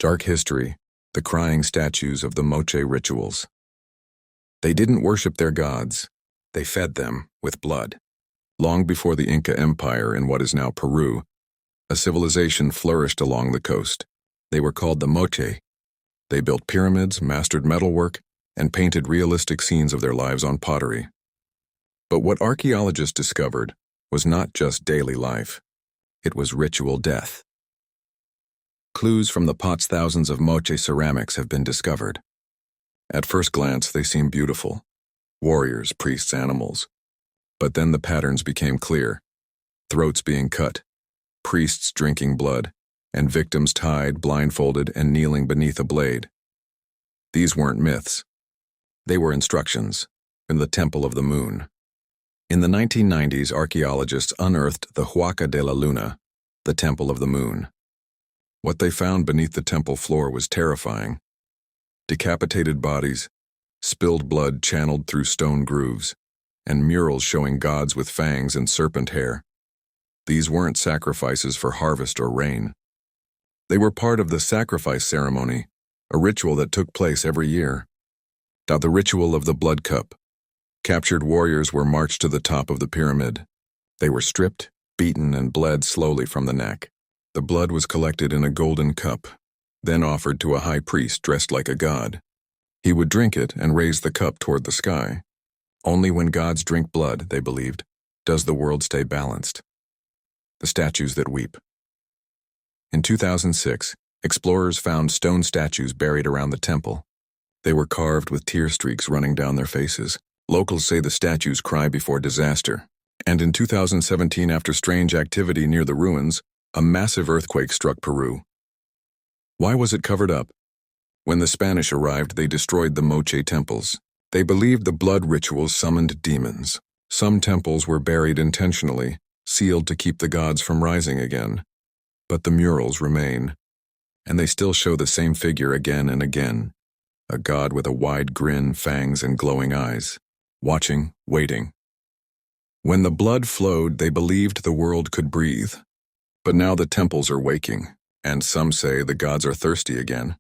Dark history, the crying statues of the Moche rituals. They didn't worship their gods, they fed them with blood. Long before the Inca Empire in what is now Peru, a civilization flourished along the coast. They were called the Moche. They built pyramids, mastered metalwork, and painted realistic scenes of their lives on pottery. But what archaeologists discovered was not just daily life. It was ritual death. Clues from the pots thousands of Moche ceramics have been discovered. At first glance, they seem beautiful. Warriors, priests, animals. But then the patterns became clear. Throats being cut, priests drinking blood, and victims tied, blindfolded, and kneeling beneath a blade. These weren't myths. They were instructions in the Temple of the Moon. In the 1990s, archaeologists unearthed the Huaca de la Luna, the Temple of the Moon. What they found beneath the temple floor was terrifying. Decapitated bodies, spilled blood channeled through stone grooves, and murals showing gods with fangs and serpent hair. These weren't sacrifices for harvest or rain. They were part of the sacrifice ceremony, a ritual that took place every year. The ritual of the blood cup. Captured warriors were marched to the top of the pyramid. They were stripped, beaten, and bled slowly from the neck. The blood was collected in a golden cup, then offered to a high priest dressed like a god. He would drink it and raise the cup toward the sky. Only when gods drink blood, they believed, does the world stay balanced. The statues that weep. In 2006, explorers found stone statues buried around the temple. They were carved with tear streaks running down their faces. Locals say the statues cry before disaster. And in 2017, after strange activity near the ruins, a massive earthquake struck Peru. Why was it covered up? When the Spanish arrived, they destroyed the Moche temples. They believed the blood rituals summoned demons. Some temples were buried intentionally, sealed to keep the gods from rising again. But the murals remain, and they still show the same figure again and again. A god with a wide grin, fangs, and glowing eyes. Watching, waiting. When the blood flowed, they believed the world could breathe. But now the temples are waking, and some say the gods are thirsty again.